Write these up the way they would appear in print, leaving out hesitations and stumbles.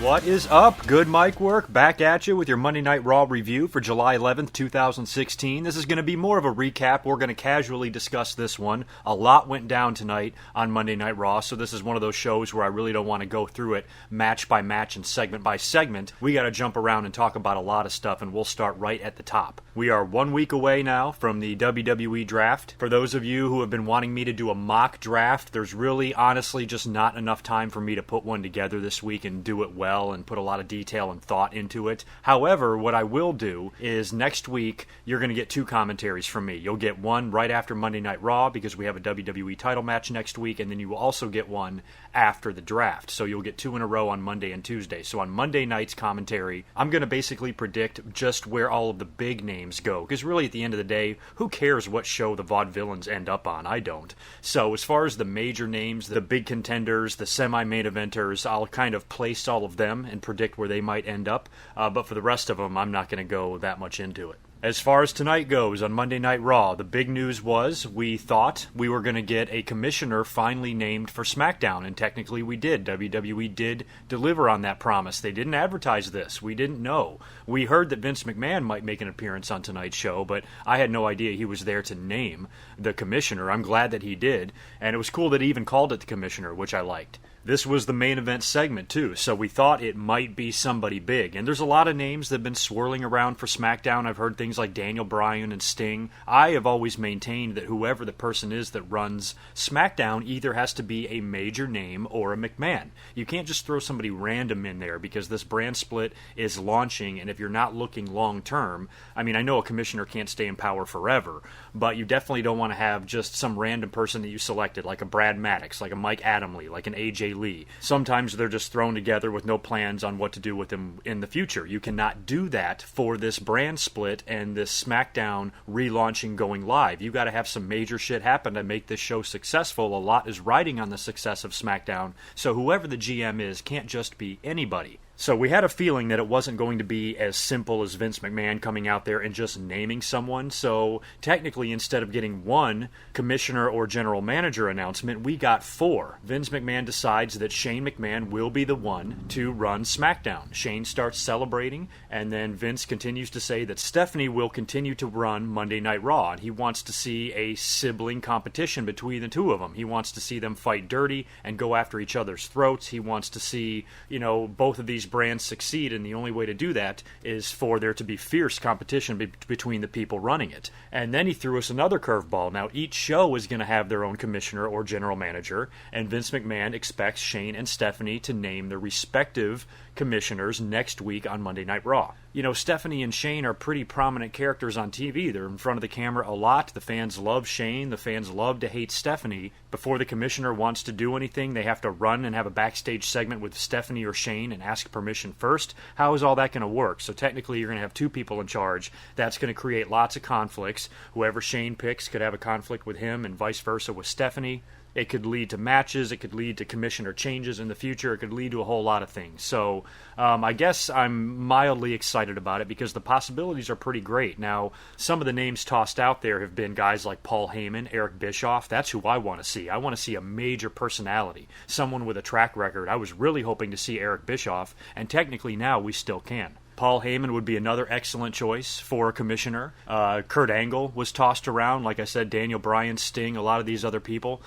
What is up? GoodMicWork back at you with your Monday Night Raw review for July 11th, 2016. This is going to be more of a recap. We're going to casually discuss this one. A lot went down tonight on Monday Night Raw, so this is one of those shows where I really don't want to go through it match by match and segment by segment. We got to jump around and talk about a lot of stuff, and we'll start right at the top. We are 1 week away now from the WWE draft. For those of you who have been wanting me to do a mock draft, there's really, honestly, just not enough time for me to put one together this week and do it well and put a lot of detail and thought into it. However, what I will do is next week you're going to get two commentaries from me. You'll get one right after Monday Night Raw because we have a WWE title match next week, and then you will also get one after the draft. So you'll get two in a row on Monday and Tuesday. So on Monday night's commentary, I'm going to basically predict just where all of the big names go, because really at the end of the day, who cares what show the vaudevillains end up on? I don't. So as far as the major names, the big contenders, the semi-main eventers, I'll kind of place all of them and predict where they might end up, but for the rest of them, I'm not going to go that much into it. As far as tonight goes, on Monday Night Raw, the big news was we thought we were going to get a commissioner finally named for SmackDown, and technically we did. WWE did deliver on that promise. They didn't advertise this. We didn't know. We heard that Vince McMahon might make an appearance on tonight's show, but I had no idea he was there to name the commissioner. I'm glad that he did, and it was cool that he even called it the commissioner, which I liked. This was the main event segment, too, so we thought it might be somebody big. And there's a lot of names that have been swirling around for SmackDown. I've heard things like Daniel Bryan and Sting. I have always maintained that whoever the person is that runs SmackDown either has to be a major name or a McMahon. You can't just throw somebody random in there because this brand split is launching, and if you're not looking long-term, I mean, I know a commissioner can't stay in power forever, but you definitely don't want to have just some random person that you selected, like a Brad Maddox, like a Mike Adamle, like an AJ Lee. Sometimes they're just thrown together with no plans on what to do with them in the future. You cannot do that for this brand split and this SmackDown relaunching going live. You got to have some major shit happen to make this show successful. A lot is riding on the success of SmackDown, so whoever the GM is can't just be anybody. So we had a feeling that it wasn't going to be as simple as Vince McMahon coming out there and just naming someone. So technically, instead of getting one commissioner or general manager announcement, we got four. Vince McMahon decides that Shane McMahon will be the one to run SmackDown. Shane starts celebrating, and then Vince continues to say that Stephanie will continue to run Monday Night Raw. And he wants to see a sibling competition between the two of them. He wants to see them fight dirty and go after each other's throats. He wants to see, both of these brands succeed, and the only way to do that is for there to be fierce competition between the people running it. And then he threw us another curveball. Now, each show is going to have their own commissioner or general manager, and Vince McMahon expects Shane and Stephanie to name their respective commissioners next week on Monday Night Raw. Stephanie and Shane are pretty prominent characters on TV. They're in front of the camera a lot. The fans love Shane. The fans love to hate Stephanie. Before the commissioner wants to do anything, they have to run and have a backstage segment with Stephanie or Shane and ask permission first. How is all that going to work? So technically, you're going to have two people in charge. That's going to create lots of conflicts. Whoever Shane picks could have a conflict with him and vice versa with Stephanie. It could lead to matches. It could lead to commissioner changes in the future. It could lead to a whole lot of things. So I guess I'm mildly excited about it because the possibilities are pretty great. Now, some of the names tossed out there have been guys like Paul Heyman, Eric Bischoff. That's who I want to see. I want to see a major personality, someone with a track record. I was really hoping to see Eric Bischoff, and technically now we still can. Paul Heyman would be another excellent choice for a commissioner. Kurt Angle was tossed around. Like I said, Daniel Bryan, Sting, a lot of these other people.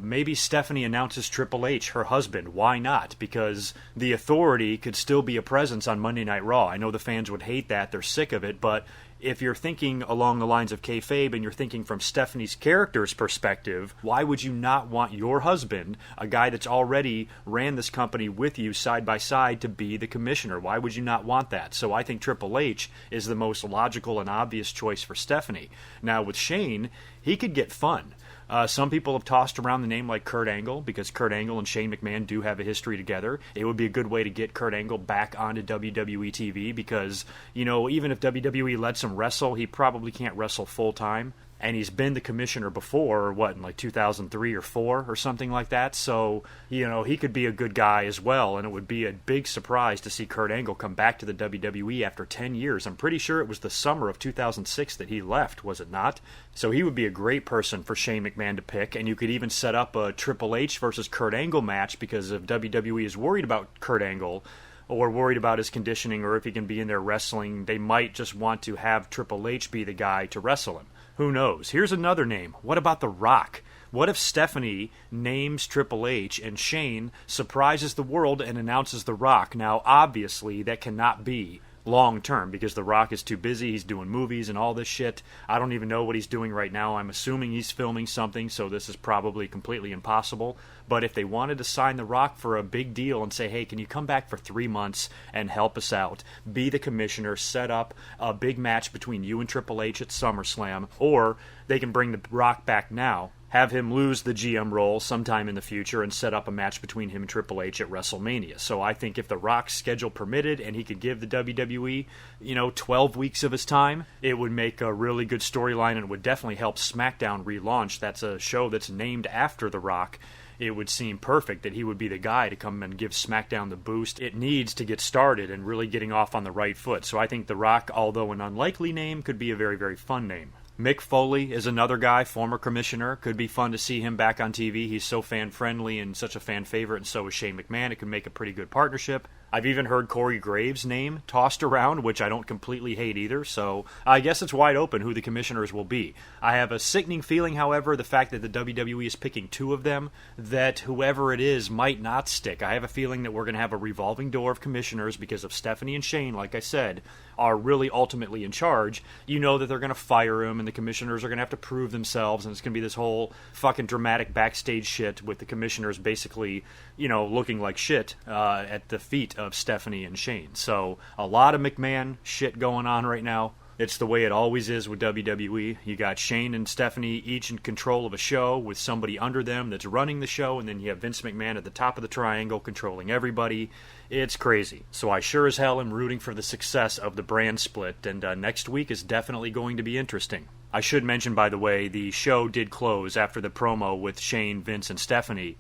Maybe Stephanie announces Triple H, her husband. Why not? Because the Authority could still be a presence on Monday Night Raw. I know the fans would hate that. They're sick of it. But if you're thinking along the lines of kayfabe and you're thinking from Stephanie's character's perspective, why would you not want your husband, a guy that's already ran this company with you side by side, to be the commissioner? Why would you not want that? So I think Triple H is the most logical and obvious choice for Stephanie. Now with Shane, he could get fun. Some people have tossed around the name like Kurt Angle because Kurt Angle and Shane McMahon do have a history together. It would be a good way to get Kurt Angle back onto WWE TV because, even if WWE lets him wrestle, he probably can't wrestle full-time. And he's been the commissioner before, in like 2003 or 4 or something like that. So, he could be a good guy as well. And it would be a big surprise to see Kurt Angle come back to the WWE after 10 years. I'm pretty sure it was the summer of 2006 that he left, was it not? So he would be a great person for Shane McMahon to pick. And you could even set up a Triple H versus Kurt Angle match because if WWE is worried about Kurt Angle, or worried about his conditioning or if he can be in there wrestling. They might just want to have Triple H be the guy to wrestle him. Who knows? Here's another name. What about The Rock? What if Stephanie names Triple H and Shane surprises the world and announces The Rock? Now, obviously, that cannot be long term because The Rock is too busy. He's doing movies and all this shit. I don't even know what he's doing right now. I'm assuming he's filming something, so this is probably completely impossible. But if they wanted to sign The Rock for a big deal and say, hey, can you come back for 3 months and help us out, be the commissioner, set up a big match between you and Triple H at SummerSlam, or they can bring The Rock back now, have him lose the GM role sometime in the future and set up a match between him and Triple H at WrestleMania. So I think if The Rock's schedule permitted and he could give the WWE, 12 weeks of his time, it would make a really good storyline and it would definitely help SmackDown relaunch. That's a show that's named after The Rock. It would seem perfect that he would be the guy to come and give SmackDown the boost it needs to get started and really getting off on the right foot. So I think The Rock, although an unlikely name, could be a very, very fun name. Mick Foley is another guy, former commissioner. Could be fun to see him back on TV. He's so fan-friendly and such a fan favorite, and so is Shane McMahon. It could make a pretty good partnership. I've even heard Corey Graves' name tossed around, which I don't completely hate either, so I guess it's wide open who the commissioners will be. I have a sickening feeling, however, the fact that the WWE is picking 2 of them, that whoever it is might not stick. I have a feeling that we're going to have a revolving door of commissioners because of Stephanie and Shane, like I said, are really ultimately in charge. You know that they're going to fire him, and the commissioners are going to have to prove themselves, and it's going to be this whole fucking dramatic backstage shit with the commissioners basically, looking like shit at the feet of Stephanie and Shane. So a lot of McMahon shit going on right now. It's the way it always is with WWE. You got Shane and Stephanie each in control of a show with somebody under them that's running the show, and then you have Vince McMahon at the top of the triangle controlling everybody. It's crazy. So I sure as hell am rooting for the success of the brand split, and next week is definitely going to be interesting. I should mention, by the way, the show did close after the promo with Shane, Vince, and Stephanie.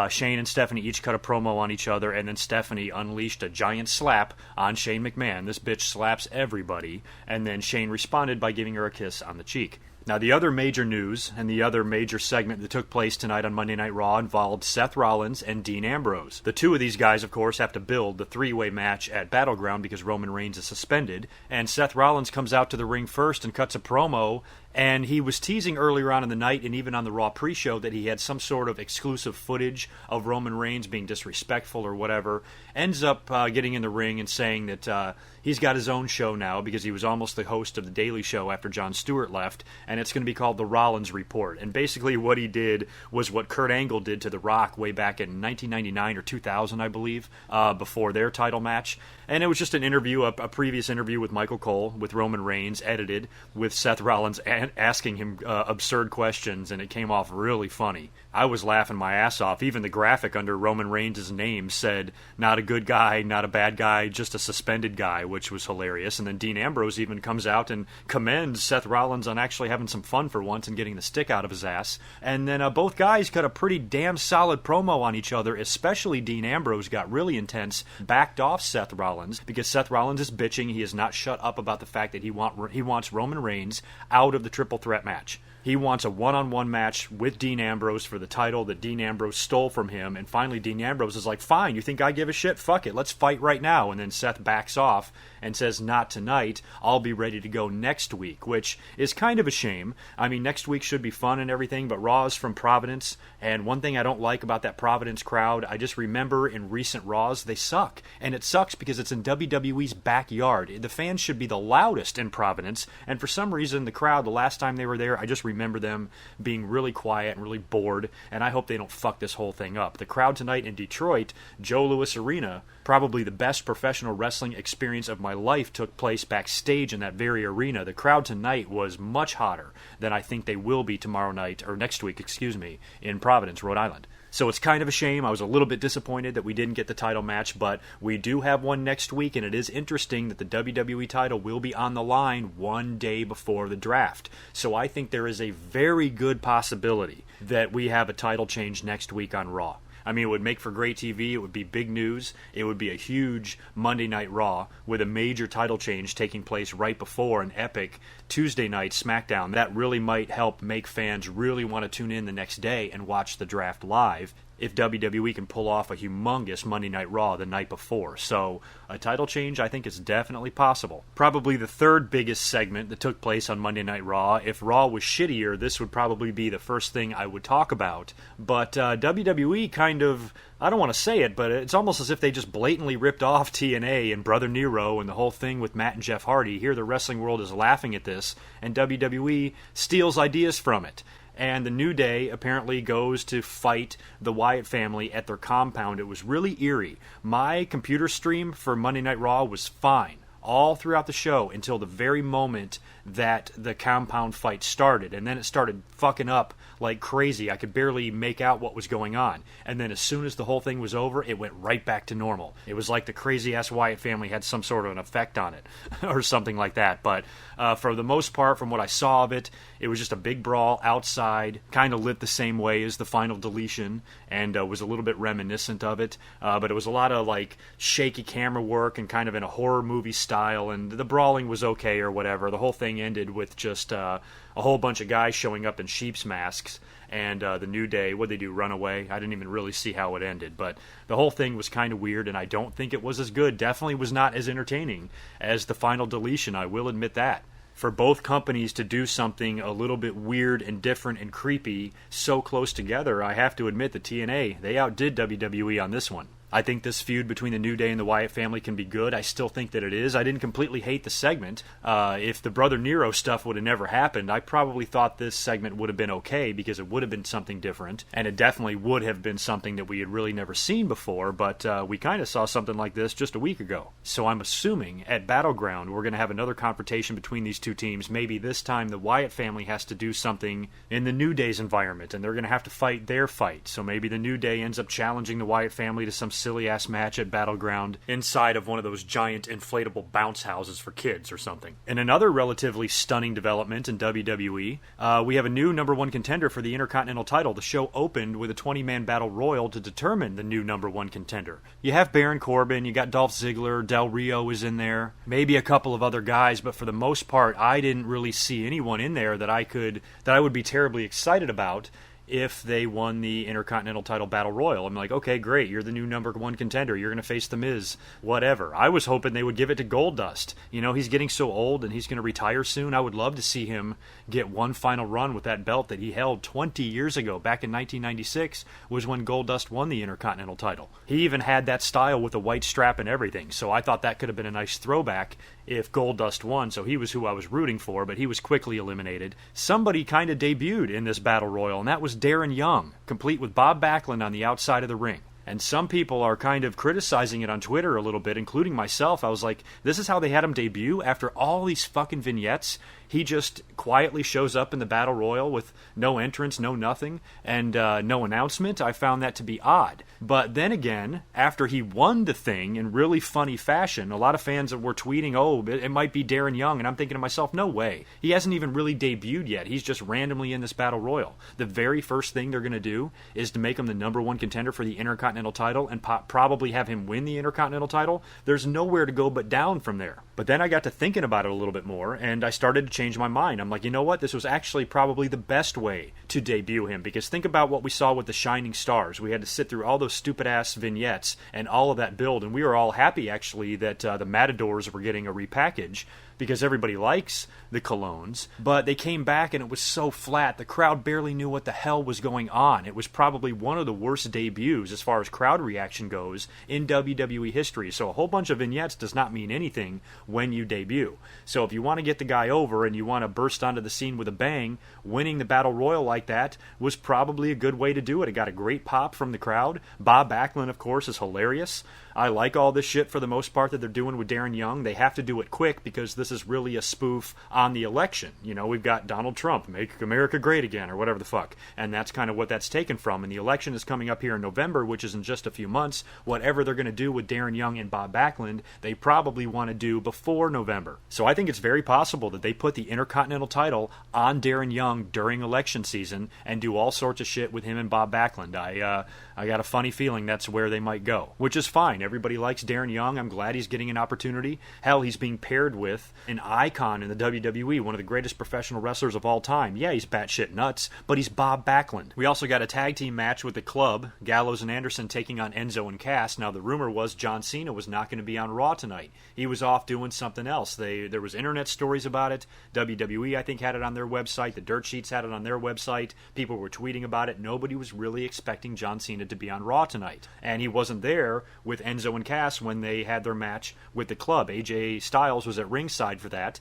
Shane and Stephanie each cut a promo on each other, and then Stephanie unleashed a giant slap on Shane McMahon. This bitch slaps everybody, and then Shane responded by giving her a kiss on the cheek. Now, the other major news and the other major segment that took place tonight on Monday Night Raw involved Seth Rollins and Dean Ambrose. The 2 of these guys, of course, have to build the 3-way match at Battleground because Roman Reigns is suspended, and Seth Rollins comes out to the ring first and cuts a promo, and he was teasing earlier on in the night and even on the Raw pre-show that he had some sort of exclusive footage of Roman Reigns being disrespectful or whatever. Ends up getting in the ring and saying that he's got his own show now because he was almost the host of The Daily Show after Jon Stewart left, and it's going to be called The Rollins Report. And basically what he did was what Kurt Angle did to The Rock way back in 1999 or 2000, I believe, before their title match. And it was just an interview, a previous interview with Michael Cole, with Roman Reigns, edited, with Seth Rollins asking him absurd questions, and it came off really funny. I was laughing my ass off. Even the graphic under Roman Reigns' name said, not a good guy, not a bad guy, just a suspended guy, which was hilarious. And then Dean Ambrose even comes out and commends Seth Rollins on actually having some fun for once and getting the stick out of his ass. And then both guys cut a pretty damn solid promo on each other, especially Dean Ambrose got really intense, backed off Seth Rollins, because Seth Rollins is bitching. He has not shut up about the fact that he wants Roman Reigns out of the triple threat match. He wants a one-on-one match with Dean Ambrose for the title that Dean Ambrose stole from him, and finally Dean Ambrose is like, fine, you think I give a shit? Fuck it, let's fight right now. And then Seth backs off and says, not tonight, I'll be ready to go next week, which is kind of a shame. I mean, next week should be fun and everything, but Raw is from Providence, and one thing I don't like about that Providence crowd, I just remember in recent Raws, they suck. And it sucks because it's in WWE's backyard. The fans should be the loudest in Providence, and for some reason, the crowd, the last time they were there, I just remember them being really quiet and really bored, and I hope they don't fuck this whole thing up. The crowd tonight in Detroit, Joe Louis Arena, probably the best professional wrestling experience of my life, took place backstage in that very arena. The crowd tonight was much hotter than I think they will be tomorrow night, or next week, in Providence, Rhode Island. So it's kind of a shame. I was a little bit disappointed that we didn't get the title match, but we do have one next week, and it is interesting that the WWE title will be on the line one day before the draft. So I think there is a very good possibility that we have a title change next week on Raw. I mean, it would make for great TV. It would be big news. It would be a huge Monday Night Raw with a major title change taking place right before an epic Tuesday night SmackDown. That really might help make fans really want to tune in the next day and watch the draft live. if WWE can pull off a humongous Monday Night Raw the night before. So a title change, I think, is definitely possible. Probably the third biggest segment that took place on Monday Night Raw. If Raw was shittier, this would probably be the first thing I would talk about. But WWE kind of, I don't want to say it, but it's almost as if they just blatantly ripped off TNA and Brother Nero and the whole thing with Matt and Jeff Hardy. Here the wrestling world is laughing at this, and WWE steals ideas from it. And the New Day apparently goes to fight the Wyatt family at their compound. It was really eerie. My computer stream for Monday Night Raw was fine all throughout the show until the very moment that the compound fight started. And then it started fucking up like crazy. I could barely make out what was going on. And then as soon as the whole thing was over, it went right back to normal. It was like the crazy-ass Wyatt family had some sort of an effect on it or something like that. But for the most part, from what I saw of it, it was just a big brawl outside, kind of lit the same way as the final deletion, and was a little bit reminiscent of it. But it was a lot of like shaky camera work and kind of in a horror movie style, and the brawling was okay or whatever. The whole thing ended with just a whole bunch of guys showing up in sheep's masks, and the New Day, what'd they do, run away? I didn't even really see how it ended, but the whole thing was kind of weird, and I don't think it was as good. Definitely was not as entertaining as the final deletion, I will admit that. For both companies to do something a little bit weird and different and creepy so close together, I have to admit that TNA, they outdid WWE on this one. I think this feud between the New Day and the Wyatt family can be good. I still think that it is. I didn't completely hate the segment. If the Brother Nero stuff would have never happened, I probably thought this segment would have been okay because it would have been something different, and it definitely would have been something that we had really never seen before, but we kind of saw something like this just a week ago. So I'm assuming at Battleground we're going to have another confrontation between these two teams. Maybe this time the Wyatt family has to do something in the New Day's environment, and they're going to have to fight their fight. So maybe the New Day ends up challenging the Wyatt family to some silly-ass match at Battleground inside of one of those giant inflatable bounce houses for kids or something. In another relatively stunning development in WWE, we have a new number one contender for the Intercontinental title. The show opened with a 20-man battle royal to determine the new number one contender. You have Baron Corbin, you got Dolph Ziggler, Del Rio is in there, maybe a couple of other guys, but for the most part, I didn't really see anyone in there that I would be terribly excited about if they won the Intercontinental title battle royal. I'm like, okay, great, you're the new number one contender, you're going to face The Miz, whatever. I was hoping they would give it to Goldust. You know, he's getting so old and he's going to retire soon. I would love to see him get one final run with that belt that he held 20 years ago. Back in 1996 was when Goldust won the Intercontinental title. He even had that style with a white strap and everything, so I thought that could have been a nice throwback if Goldust won, so he was who I was rooting for, but he was quickly eliminated. Somebody kind of debuted in this battle royal, and that was Darren Young, complete with Bob Backlund on the outside of the ring. And some people are kind of criticizing it on Twitter a little bit, including myself. I was like, this is how they had him debut? After all these fucking vignettes, he just quietly shows up in the Battle Royal with no entrance, no nothing, and no announcement. I found that to be odd. But then again, after he won the thing in really funny fashion, a lot of fans were tweeting, oh, it might be Darren Young, and I'm thinking to myself, no way. He hasn't even really debuted yet. He's just randomly in this Battle Royal. The very first thing they're going to do is to make him the number one contender for the Intercontinental title and probably have him win the Intercontinental title. There's nowhere to go but down from there. But then I got to thinking about it a little bit more, and I started to change my mind. I'm like, you know what? This was actually probably the best way to debut him, because think about what we saw with the Shining Stars. We had to sit through all those stupid-ass vignettes and all of that build, and we were all happy, actually, that the Matadors were getting a repackage, because everybody likes the Colognes, but they came back and it was so flat. The crowd barely knew what the hell was going on. It was probably one of the worst debuts as far as crowd reaction goes in WWE history. So a whole bunch of vignettes does not mean anything when you debut. So if you want to get the guy over and you want to burst onto the scene with a bang, winning the Battle Royal like that was probably a good way to do it. It got a great pop from the crowd. Bob Backlund, of course, is hilarious. I like all this shit for the most part that they're doing with Darren Young. They have to do it quick because this is really a spoof on the election. You know, we've got Donald Trump, make America great again, or whatever the fuck. And that's kind of what that's taken from. And the election is coming up here in November, which is in just a few months. Whatever they're going to do with Darren Young and Bob Backlund, they probably want to do before November. So I think it's very possible that they put the Intercontinental title on Darren Young during election season and do all sorts of shit with him and Bob Backlund. I got a funny feeling that's where they might go, which is fine. Everybody likes Darren Young. I'm glad he's getting an opportunity. Hell, he's being paired with an icon in the WWE, one of the greatest professional wrestlers of all time. Yeah, he's batshit nuts, but he's Bob Backlund. We also got a tag team match with the Club, Gallows and Anderson taking on Enzo and Cass. Now, the rumor was John Cena was not going to be on Raw tonight. He was off doing something else. There was internet stories about it. WWE, I think, had it on their website. The Dirt Sheets had it on their website. People were tweeting about it. Nobody was really expecting John Cena to be on Raw tonight. And he wasn't there with Enzo and Cass when they had their match with the Club. AJ Styles was at ringside for that.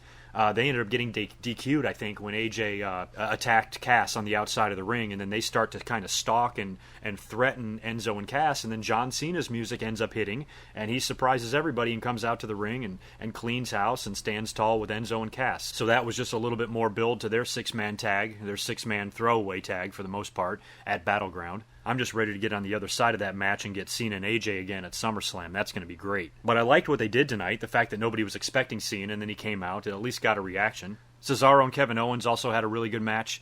They ended up getting DQ'd, I think, when AJ attacked Cass on the outside of the ring, and then they start to kind of stalk and threaten Enzo and Cass, and then John Cena's music ends up hitting, and he surprises everybody and comes out to the ring and cleans house and stands tall with Enzo and Cass. So that was just a little bit more build to their six-man tag, their six-man throwaway tag for the most part, at Battleground. I'm just ready to get on the other side of that match and get Cena and AJ again at SummerSlam. That's going to be great. But I liked what they did tonight, the fact that nobody was expecting Cena, and then he came out and at least got a reaction. Cesaro and Kevin Owens also had a really good match.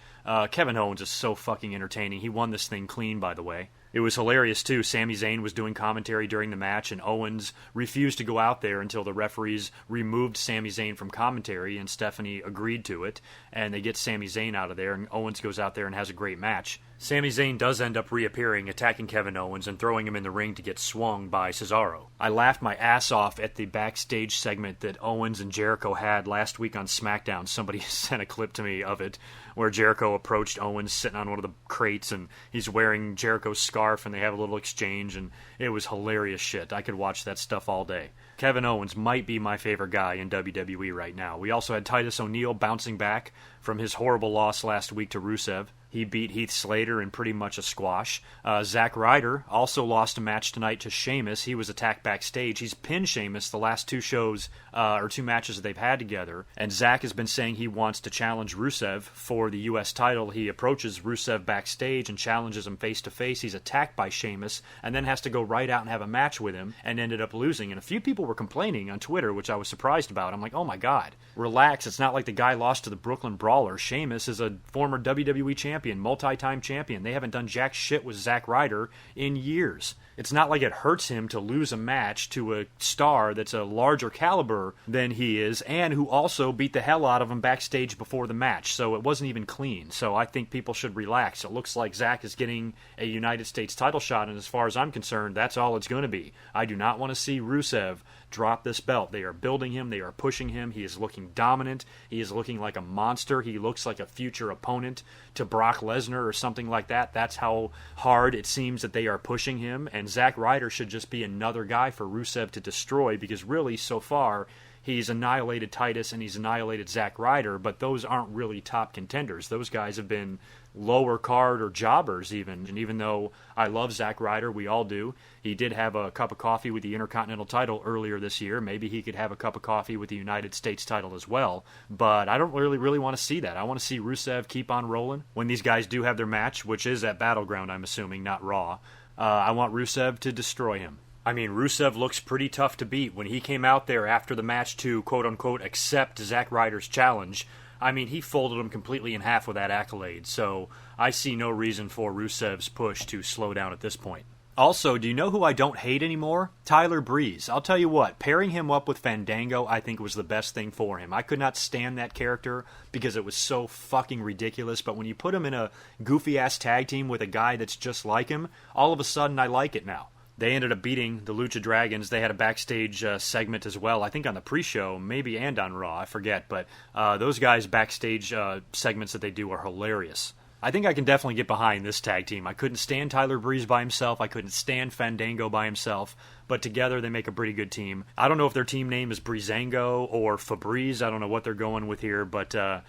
Kevin Owens is so fucking entertaining. He won this thing clean, by the way. It was hilarious, too. Sami Zayn was doing commentary during the match, and Owens refused to go out there until the referees removed Sami Zayn from commentary, and Stephanie agreed to it, and they get Sami Zayn out of there, and Owens goes out there and has a great match. Sami Zayn does end up reappearing, attacking Kevin Owens, and throwing him in the ring to get swung by Cesaro. I laughed my ass off at the backstage segment that Owens and Jericho had last week on SmackDown. Somebody sent a clip to me of it, where Jericho approached Owens sitting on one of the crates, and he's wearing Jericho's scarf, and they have a little exchange, and it was hilarious shit. I could watch that stuff all day. Kevin Owens might be my favorite guy in WWE right now. We also had Titus O'Neil bouncing back from his horrible loss last week to Rusev. He beat Heath Slater in pretty much a squash. Zack Ryder also lost a match tonight to Sheamus. He was attacked backstage. He's pinned Sheamus the last two shows, or two matches that they've had together. And Zack has been saying he wants to challenge Rusev for the U.S. title. He approaches Rusev backstage and challenges him face-to-face. He's attacked by Sheamus and then has to go right out and have a match with him and ended up losing. And a few people were complaining on Twitter, which I was surprised about. I'm like, oh my God, relax. It's not like the guy lost to the Brooklyn Brawler. Sheamus is a former WWE champion. Multi-time champion. They haven't done jack shit with Zack Ryder in years. It's not like it hurts him to lose a match to a star that's a larger caliber than he is, and who also beat the hell out of him backstage before the match, so it wasn't even clean. So I think people should relax. It looks like Zack is getting a United States title shot, and as far as I'm concerned, that's all it's going to be. I do not want to see Rusev drop this belt. They are building him. They are pushing him. He is looking dominant. He is looking like a monster. He looks like a future opponent to Brock Lesnar or something like that. That's how hard it seems that they are pushing him, and Zack Ryder should just be another guy for Rusev to destroy, because really, so far, he's annihilated Titus and he's annihilated Zack Ryder, but those aren't really top contenders. Those guys have been lower card or jobbers even. And even though I love Zack Ryder, we all do, he did have a cup of coffee with the Intercontinental title earlier this year. Maybe he could have a cup of coffee with the United States title as well. But I don't really want to see that. I want to see Rusev keep on rolling. When these guys do have their match, which is at Battleground, I'm assuming, not Raw, I want Rusev to destroy him. I mean, Rusev looks pretty tough to beat. When he came out there after the match to, quote-unquote, accept Zack Ryder's challenge, I mean, he folded him completely in half with that accolade, so I see no reason for Rusev's push to slow down at this point. Also, do you know who I don't hate anymore? Tyler Breeze. I'll tell you what, pairing him up with Fandango I think was the best thing for him. I could not stand that character because it was so fucking ridiculous, but when you put him in a goofy-ass tag team with a guy that's just like him, all of a sudden I like it now. They ended up beating the Lucha Dragons. They had a backstage segment as well, I think on the pre-show, maybe and on Raw, I forget. But those guys' backstage segments that they do are hilarious. I think I can definitely get behind this tag team. I couldn't stand Tyler Breeze by himself. I couldn't stand Fandango by himself. But together they make a pretty good team. I don't know if their team name is Breezango or Febreze. I don't know what they're going with here. But, I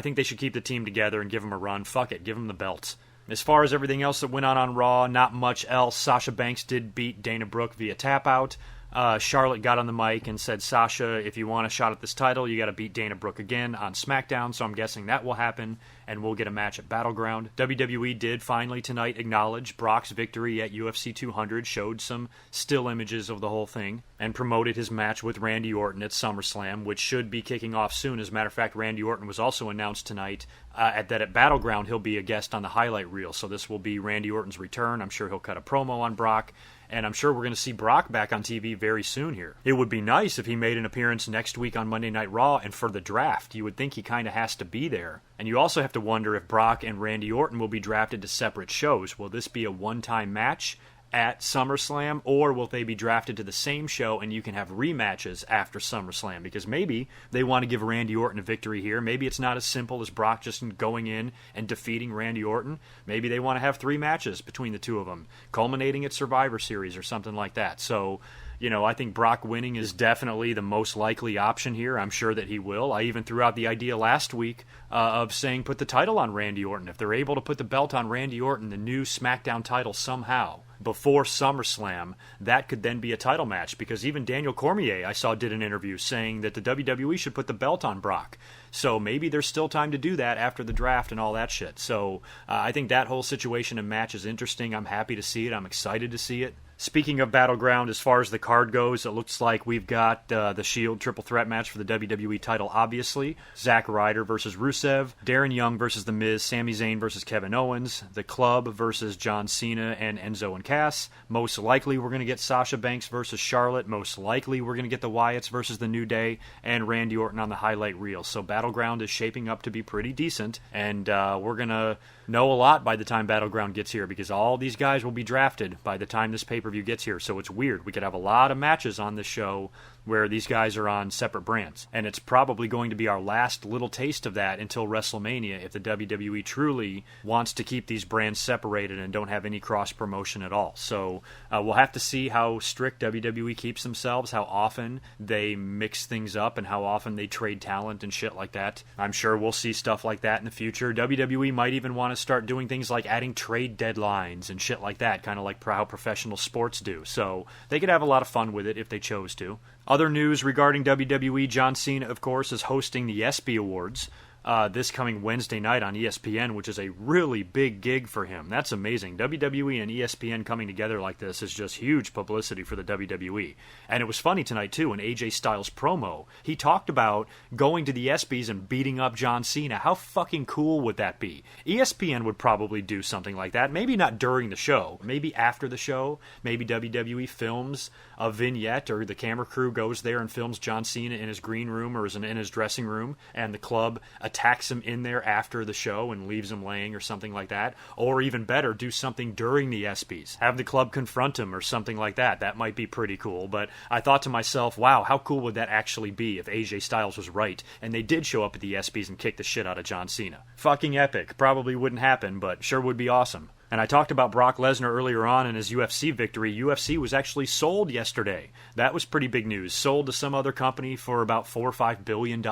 think they should keep the team together and give them a run. Fuck it. Give them the belts. As far as everything else that went on Raw, not much else. Sasha Banks did beat Dana Brooke via tap-out. Charlotte got on the mic and said, Sasha, if you want a shot at this title, you got to beat Dana Brooke again on SmackDown, so I'm guessing that will happen. and we'll get a match at Battleground. WWE did finally tonight acknowledge Brock's victory at UFC 200, showed some still images of the whole thing, and promoted his match with Randy Orton at SummerSlam, which should be kicking off soon. As a matter of fact, Randy Orton was also announced tonight at Battleground he'll be a guest on the highlight reel, so this will be Randy Orton's return. I'm sure he'll cut a promo on Brock, and I'm sure we're going to see Brock back on TV very soon here. It would be nice if he made an appearance next week on Monday Night Raw, and for the draft, you would think he kind of has to be there. And you also have to wonder if Brock and Randy Orton will be drafted to separate shows. Will this be a one-time match at SummerSlam, or will they be drafted to the same show and you can have rematches after SummerSlam? Because maybe they want to give Randy Orton a victory here. Maybe it's not as simple as Brock just going in and defeating Randy Orton. Maybe they want to have 3 matches between the two of them, culminating at Survivor Series or something like that. So, I think Brock winning is definitely the most likely option here. I'm sure that he will. I even threw out the idea last week of saying put the title on Randy Orton. If they're able to put the belt on Randy Orton, the new SmackDown title somehow, before SummerSlam, that could then be a title match, because even Daniel Cormier, I saw, did an interview saying that the WWE should put the belt on Brock. So maybe there's still time to do that after the draft and all that shit. So I think that whole situation and match is interesting. I'm happy to see it. I'm excited to see it. Speaking of Battleground, as far as the card goes, it looks like we've got the Shield triple threat match for the WWE title, obviously. Zack Ryder versus Rusev, Darren Young versus The Miz, Sami Zayn versus Kevin Owens, The Club versus John Cena and Enzo and Cass. Most likely we're going to get Sasha Banks versus Charlotte. Most likely we're going to get the Wyatts versus The New Day and Randy Orton on the highlight reel. So Battleground is shaping up to be pretty decent, and we're going to know a lot by the time Battleground gets here, because all these guys will be drafted by the time this pay-per-view gets here. So it's weird. We could have a lot of matches on this show where these guys are on separate brands, and it's probably going to be our last little taste of that until WrestleMania, if the WWE truly wants to keep these brands separated and don't have any cross-promotion at all. So we'll have to see how strict WWE keeps themselves, how often they mix things up, and how often they trade talent and shit like that. I'm sure we'll see stuff like that in the future. WWE might even want to start doing things like adding trade deadlines and shit like that, kind of like how professional sports do. So they could have a lot of fun with it if they chose to. Other news regarding WWE, John Cena, of course, is hosting the ESPY Awards this coming Wednesday night on ESPN, which is a really big gig for him. That's amazing. WWE and ESPN coming together like this is just huge publicity for the WWE. And it was funny tonight, too, in AJ Styles' promo. He talked about going to the ESPYs and beating up John Cena. How fucking cool would that be? ESPN would probably do something like that. Maybe not during the show. Maybe after the show. Maybe WWE films a vignette, or the camera crew goes there and films John Cena in his green room or in his dressing room, and the club attacks him in there after the show and leaves him laying or something like that. Or even better, do something during the ESPYs. Have the club confront him or something like that. That might be pretty cool. But I thought to myself, wow, how cool would that actually be if AJ Styles was right and they did show up at the ESPYs and kick the shit out of John Cena? Fucking epic. Probably wouldn't happen, but sure would be awesome. And I talked about Brock Lesnar earlier on in his UFC victory. UFC was actually sold yesterday. That was pretty big news. Sold to some other company for about $4 or $5 billion,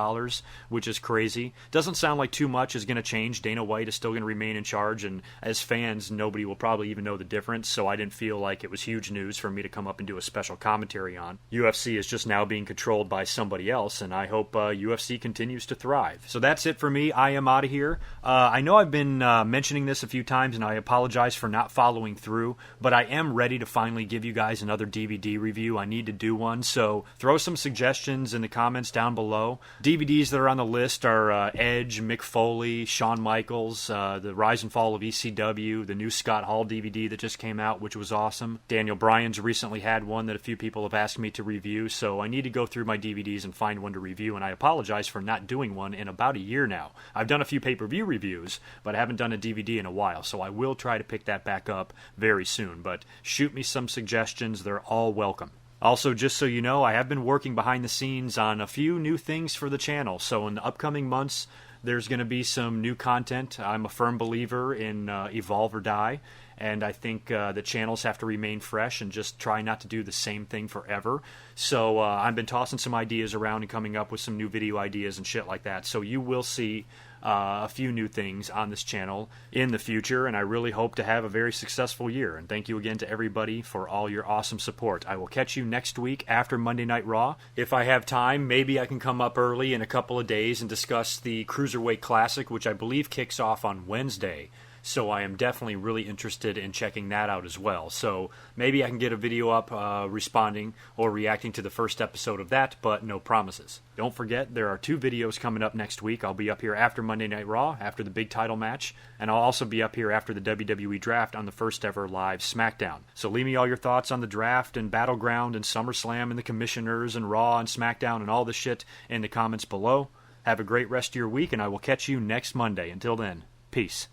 which is crazy. Doesn't sound like too much is going to change. Dana White is still going to remain in charge, and as fans, nobody will probably even know the difference, so I didn't feel like it was huge news for me to come up and do a special commentary on. UFC is just now being controlled by somebody else, and I hope UFC continues to thrive. So that's it for me. I am out of here. I know I've been mentioning this a few times, and I apologize for not following through, but I am ready to finally give you guys another DVD review. I need to do one, so throw some suggestions in the comments down below. DVDs that are on the list are Edge, Mick Foley, Shawn Michaels, the Rise and Fall of ECW, the new Scott Hall DVD that just came out, which was awesome. Daniel Bryan's recently had one that a few people have asked me to review, so I need to go through my DVDs and find one to review, and I apologize for not doing one in about a year now. I've done a few pay-per-view reviews, but I haven't done a DVD in a while, so I will try to pick that back up very soon, but shoot me some suggestions. They're all welcome. Also, just so you know, I have been working behind the scenes on a few new things for the channel, so in the upcoming months, there's going to be some new content. I'm a firm believer in Evolve or Die, and I think the channels have to remain fresh and just try not to do the same thing forever. So I've been tossing some ideas around and coming up with some new video ideas and shit like that, so you will see a few new things on this channel in the future, and I really hope to have a very successful year. And thank you again to everybody for all your awesome support. I will catch you next week after Monday Night Raw. If I have time, maybe I can come up early in a couple of days and discuss the Cruiserweight Classic, which I believe kicks off on Wednesday. So I am definitely really interested in checking that out as well. So maybe I can get a video up responding or reacting to the first episode of that, but no promises. Don't forget, there are 2 videos coming up next week. I'll be up here after Monday Night Raw, after the big title match, and I'll also be up here after the WWE Draft on the first ever live SmackDown. So leave me all your thoughts on the Draft and Battleground and SummerSlam and the Commissioners and Raw and SmackDown and all the shit in the comments below. Have a great rest of your week, and I will catch you next Monday. Until then, peace.